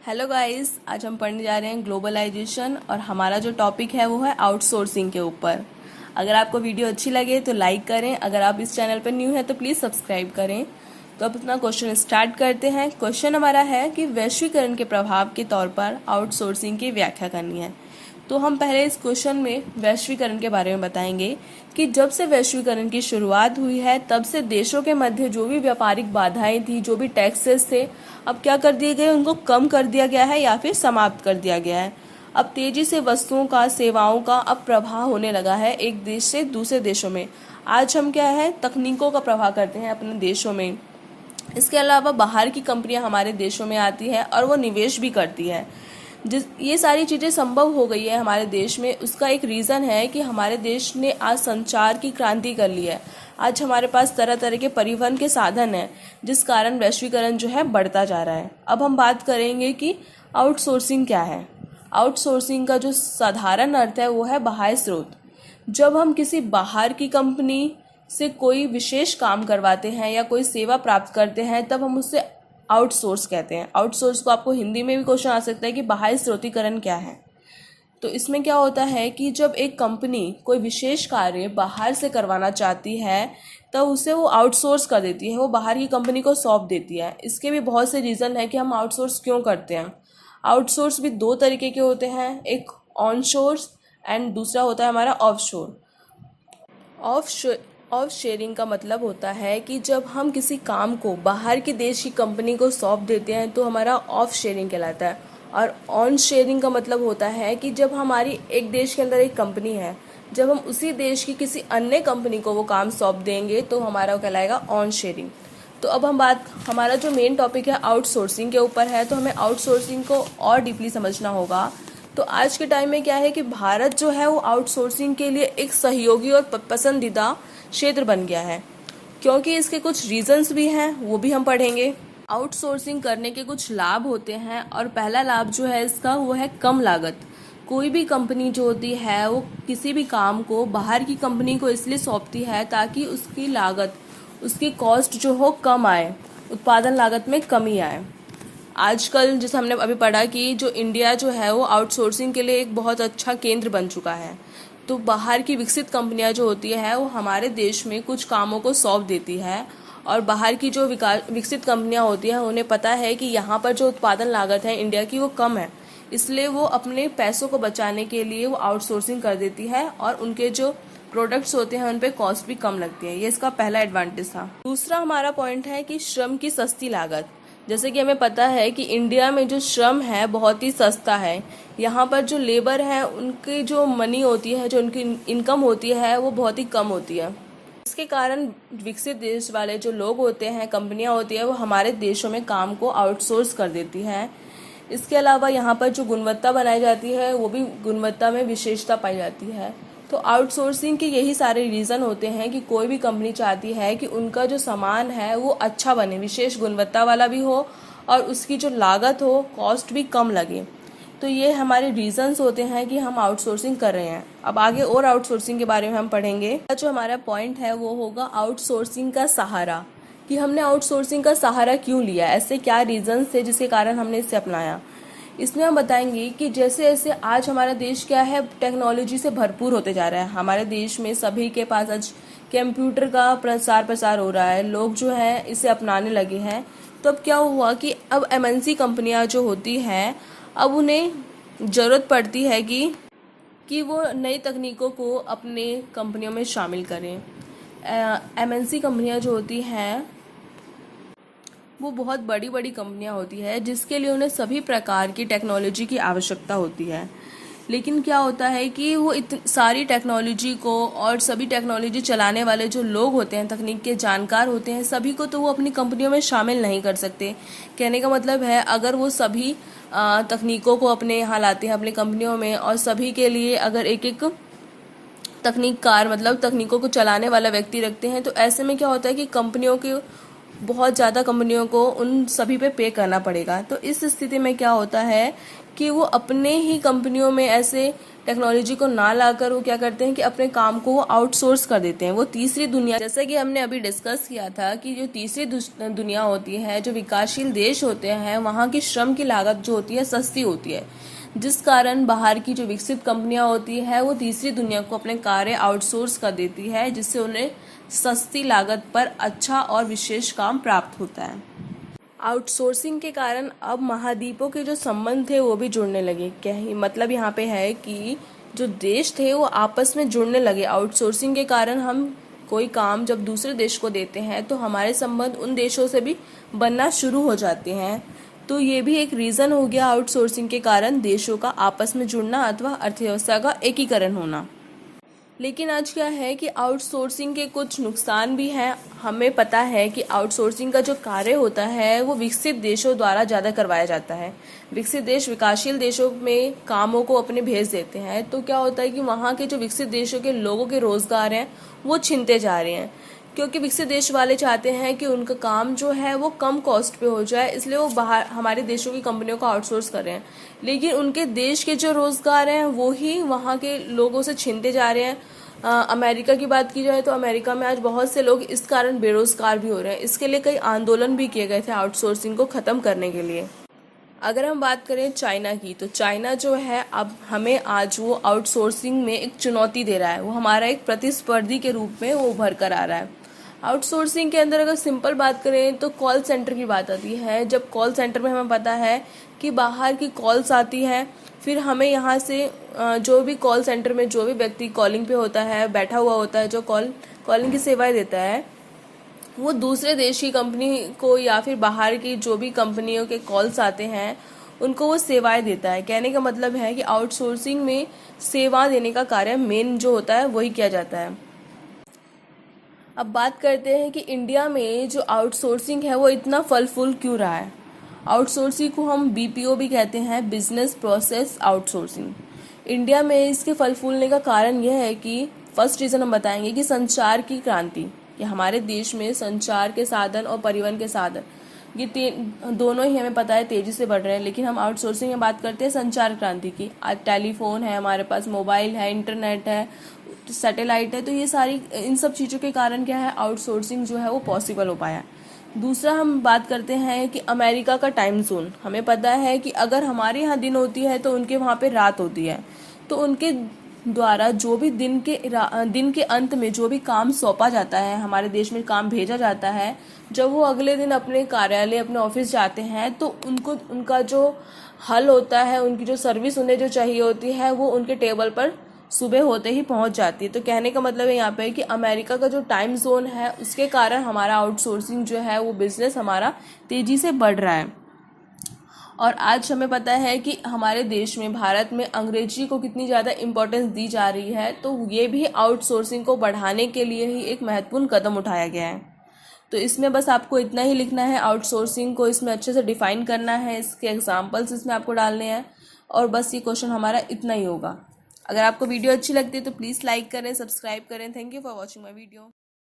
Hello guys, आज हम पढ़ने जा रहे हैं ग्लोबलाइजेशन और हमारा जो टॉपिक है वो है आउटसोर्सिंग के ऊपर। अगर आपको वीडियो अच्छी लगे तो लाइक करें, अगर आप इस चैनल पर न्यू हैं तो प्लीज़ सब्सक्राइब करें। तो अब अपना क्वेश्चन स्टार्ट करते हैं। क्वेश्चन हमारा है कि वैश्वीकरण के प्रभाव के तौर पर आउटसोर्सिंग की व्याख्या करनी है। तो हम पहले इस क्वेश्चन में वैश्वीकरण के बारे में बताएंगे कि जब से वैश्वीकरण की शुरुआत हुई है तब से देशों के मध्य जो भी व्यापारिक बाधाएं थी, जो भी टैक्सेस थे, अब क्या कर दिए गए, उनको कम कर दिया गया है या फिर समाप्त कर दिया गया है। अब तेजी से वस्तुओं का, सेवाओं का अब प्रवाह होने लगा है एक देश से दूसरे देशों में। आज हम क्या है, तकनीकों का प्रवाह करते हैं अपने देशों में। इसके अलावा बाहर की कंपनियां हमारे देशों में आती है और वो निवेश भी करती है। जिस ये सारी चीज़ें संभव हो गई है हमारे देश में, उसका एक रीज़न है कि हमारे देश ने आज संचार की क्रांति कर ली है। आज हमारे पास तरह तरह के परिवहन के साधन हैं, जिस कारण वैश्वीकरण जो है बढ़ता जा रहा है। अब हम बात करेंगे कि आउटसोर्सिंग क्या है। आउटसोर्सिंग का जो साधारण अर्थ है वो है बाह्य स्रोत। जब हम किसी बाहर की कंपनी से कोई विशेष काम करवाते हैं या कोई सेवा प्राप्त करते हैं तब हम उससे आउटसोर्स कहते हैं। आउटसोर्स को आपको हिंदी में भी क्वेश्चन आ सकता है कि बाह्य स्रोतीकरण क्या है। तो इसमें क्या होता है कि जब एक कंपनी कोई विशेष कार्य बाहर से करवाना चाहती है तो उसे वो आउटसोर्स कर देती है, वो बाहर की कंपनी को सौंप देती है। इसके भी बहुत से रीज़न है कि हम आउटसोर्स क्यों करते हैं। आउटसोर्स भी दो तरीके के होते हैं, एक ऑनशोर्स एंड दूसरा होता है हमारा ऑफशोर। ऑफ शेयरिंग का मतलब होता है कि जब हम किसी काम को बाहर के देश की कंपनी को सौंप देते हैं तो हमारा ऑफ शेयरिंग कहलाता है। और ऑन शेयरिंग का मतलब होता है कि जब हमारी एक देश के अंदर एक कंपनी है, जब हम उसी देश की किसी अन्य कंपनी को वो काम सौंप देंगे तो हमारा वो कहलाएगा ऑन शेयरिंग। तो अब हमारा जो मेन टॉपिक है आउटसोर्सिंग के ऊपर है, तो हमें आउटसोर्सिंग को और डीपली समझना होगा। तो आज के टाइम में क्या है कि भारत जो है वो आउटसोर्सिंग के लिए एक सहयोगी और पसंदीदा क्षेत्र बन गया है, क्योंकि इसके कुछ रीजंस भी हैं, वो भी हम पढ़ेंगे। आउटसोर्सिंग करने के कुछ लाभ होते हैं और पहला लाभ जो है इसका वो है कम लागत। कोई भी कंपनी जो होती है वो किसी भी काम को बाहर की कंपनी को इसलिए सौंपती है ताकि उसकी लागत, उसकी कॉस्ट जो हो कम आए, उत्पादन लागत में कमी आए। आजकल जैसे हमने अभी पढ़ा कि जो इंडिया जो है वो आउटसोर्सिंग के लिए एक बहुत अच्छा केंद्र बन चुका है। तो बाहर की विकसित कंपनियां जो होती है वो हमारे देश में कुछ कामों को सौंप देती है, और बाहर की जो विकसित कंपनियां होती हैं उन्हें पता है कि यहाँ पर जो उत्पादन लागत है इंडिया की वो कम है, इसलिए वो अपने पैसों को बचाने के लिए वो आउटसोर्सिंग कर देती है और उनके जो प्रोडक्ट्स होते हैं उन पे कॉस्ट भी कम लगती है। ये इसका पहला एडवांटेज था। दूसरा हमारा पॉइंट है कि श्रम की सस्ती लागत। जैसे कि हमें पता है कि इंडिया में जो श्रम है बहुत ही सस्ता है। यहाँ पर जो लेबर है उनकी जो मनी होती है, जो उनकी इनकम होती है वो बहुत ही कम होती है। इसके कारण विकसित देश वाले जो लोग होते हैं, कंपनियां होती है, वो हमारे देशों में काम को आउटसोर्स कर देती हैं। इसके अलावा यहाँ पर जो गुणवत्ता बनाई जाती है वो भी गुणवत्ता में विशेषता पाई जाती है। तो आउटसोर्सिंग के यही सारे रीज़न होते हैं कि कोई भी कंपनी चाहती है कि उनका जो सामान है वो अच्छा बने, विशेष गुणवत्ता वाला भी हो और उसकी जो लागत हो, कॉस्ट भी कम लगे। तो ये हमारे रीजंस होते हैं कि हम आउटसोर्सिंग कर रहे हैं। अब आगे और आउटसोर्सिंग के बारे में हम पढ़ेंगे। जो हमारा पॉइंट है वो होगा आउटसोर्सिंग का सहारा, कि हमने आउटसोर्सिंग का सहारा क्यों लिया, ऐसे क्या रीजंस थे जिसके कारण हमने इसे अपनाया। इसमें हम बताएंगे कि जैसे जैसे आज हमारा देश क्या है, टेक्नोलॉजी से भरपूर होते जा रहा है। हमारे देश में सभी के पास आज कंप्यूटर का प्रसार हो रहा है, लोग जो है इसे अपनाने लगे हैं। तो अब क्या हुआ कि अब एमएनसी कंपनियां जो होती हैं, अब उन्हें ज़रूरत पड़ती है कि वो नई तकनीकों को अपने कंपनियों में शामिल करें। एमएनसी कंपनियां जो होती हैं वो बहुत बड़ी बड़ी कंपनियां होती है जिसके लिए उन्हें सभी प्रकार की टेक्नोलॉजी की आवश्यकता होती है। लेकिन क्या होता है कि वो सारी टेक्नोलॉजी को और सभी टेक्नोलॉजी चलाने वाले जो लोग होते हैं, तकनीक के जानकार होते हैं, सभी को तो वो अपनी कंपनियों में शामिल नहीं कर सकते। कहने का मतलब है अगर वो सभी तकनीकों को अपने यहाँ लाते हैं अपनी कंपनियों में, और सभी के लिए अगर एक एक तकनीककार, मतलब तकनीकों को चलाने वाला व्यक्ति रखते हैं, तो ऐसे में क्या होता है कि कंपनियों के बहुत ज़्यादा कंपनियों को उन सभी पे करना पड़ेगा। तो इस स्थिति में क्या होता है कि वो अपने ही कंपनियों में ऐसे टेक्नोलॉजी को ना लाकर वो क्या करते हैं कि अपने काम को वो आउटसोर्स कर देते हैं। वो तीसरी दुनिया, जैसा कि हमने अभी डिस्कस किया था कि जो तीसरी दुनिया होती है, जो विकासशील देश होते हैं, वहाँ की श्रम की लागत जो होती है सस्ती होती है, जिस कारण बाहर की जो विकसित कंपनियां होती है वो तीसरी दुनिया को अपने कार्य आउटसोर्स कर देती है, जिससे उन्हें सस्ती लागत पर अच्छा और विशेष काम प्राप्त होता है। आउटसोर्सिंग के कारण अब महाद्वीपों के जो संबंध थे वो भी जुड़ने लगे। क्या ही मतलब यहाँ पे है कि जो देश थे वो आपस में जुड़ने लगे। आउटसोर्सिंग के कारण हम कोई काम जब दूसरे देश को देते हैं तो हमारे संबंध उन देशों से भी बनना शुरू हो जाते हैं। तो ये भी एक रीज़न हो गया आउटसोर्सिंग के कारण देशों का आपस में जुड़ना अथवा अर्थव्यवस्था का एकीकरण होना। लेकिन आज क्या है कि आउटसोर्सिंग के कुछ नुकसान भी हैं। हमें पता है कि आउटसोर्सिंग का जो कार्य होता है वो विकसित देशों द्वारा ज़्यादा करवाया जाता है। विकसित देश विकासशील देशों में कामों को अपने भेज देते हैं, तो क्या होता है कि वहाँ के जो विकसित देशों के लोगों के रोज़गार हैं वो छिनते जा रहे हैं, क्योंकि विकसित देश वाले चाहते हैं कि उनका काम जो है वो कम कॉस्ट पे हो जाए, इसलिए वो बाहर हमारे देशों की कंपनियों को आउटसोर्स कर रहे हैं। लेकिन उनके देश के जो रोज़गार हैं वो ही वहाँ के लोगों से छीनते जा रहे हैं। अमेरिका की बात की जाए तो अमेरिका में आज बहुत से लोग इस कारण बेरोजगार भी हो रहे हैं। इसके लिए कई आंदोलन भी किए गए थे आउटसोर्सिंग को ख़त्म करने के लिए। अगर हम बात करें चाइना की, तो चाइना जो है अब हमें आज वो आउटसोर्सिंग में एक चुनौती दे रहा है। वो हमारा एक प्रतिस्पर्धी के रूप में वो उभर कर आ रहा है। आउटसोर्सिंग के अंदर अगर सिंपल बात करें तो कॉल सेंटर की बात आती है। जब कॉल सेंटर में हमें पता है कि बाहर की कॉल्स आती है, फिर हमें यहाँ से जो भी कॉल सेंटर में जो भी व्यक्ति कॉलिंग पे होता है, बैठा हुआ होता है, जो कॉलिंग की सेवाएं देता है, वो दूसरे देश की कंपनी को या फिर बाहर की जो भी कंपनियों के कॉल्स आते हैं उनको वो सेवाएं देता है। कहने का मतलब है कि आउटसोर्सिंग में सेवा देने का कार्य मेन जो होता है वही किया जाता है। अब बात करते हैं कि इंडिया में जो आउटसोर्सिंग है वो इतना फल फूल क्यों रहा है। आउटसोर्सिंग को हम बीपीओ भी कहते हैं, बिजनेस प्रोसेस आउटसोर्सिंग। इंडिया में इसके फल फूलने का कारण यह है कि फर्स्ट रीज़न हम बताएंगे कि संचार की क्रांति। कि हमारे देश में संचार के साधन और परिवहन के साधन ये दोनों ही हमें पता है तेज़ी से बढ़ रहे हैं। लेकिन हम आउटसोर्सिंग में बात करते हैं संचार क्रांति की। आज टेलीफोन है, हमारे पास मोबाइल है, इंटरनेट है, सैटेलाइट है, तो ये सारी इन सब चीज़ों के कारण क्या है आउटसोर्सिंग जो है वो पॉसिबल हो पाया। दूसरा हम बात करते हैं कि अमेरिका का टाइम जोन। हमें पता है कि अगर हमारे यहाँ दिन होती है तो उनके वहाँ पे रात होती है, तो उनके द्वारा जो भी दिन के अंत में जो भी काम सौंपा जाता है, हमारे देश में काम भेजा जाता है, जब वो अगले दिन अपने कार्यालय अपने ऑफिस जाते हैं तो उनका जो हल होता है, उनकी जो सर्विस उन्हें जो चाहिए होती है वो उनके टेबल पर सुबह होते ही पहुंच जाती है। तो कहने का मतलब है यहाँ पे कि अमेरिका का जो टाइम जोन है उसके कारण हमारा आउटसोर्सिंग जो है वो बिजनेस हमारा तेज़ी से बढ़ रहा है। और आज हमें पता है कि हमारे देश में, भारत में अंग्रेजी को कितनी ज़्यादा इम्पोर्टेंस दी जा रही है, तो ये भी आउटसोर्सिंग को बढ़ाने के लिए ही एक महत्वपूर्ण कदम उठाया गया है। तो इसमें बस आपको इतना ही लिखना है, आउटसोर्सिंग को इसमें अच्छे से डिफाइन करना है, इसके एग्जाम्पल्स इसमें आपको डालने हैं, और बस ये क्वेश्चन हमारा इतना ही होगा। अगर आपको वीडियो अच्छी लगती है तो प्लीज़ लाइक करें, सब्सक्राइब करें। Thank you for watching my video.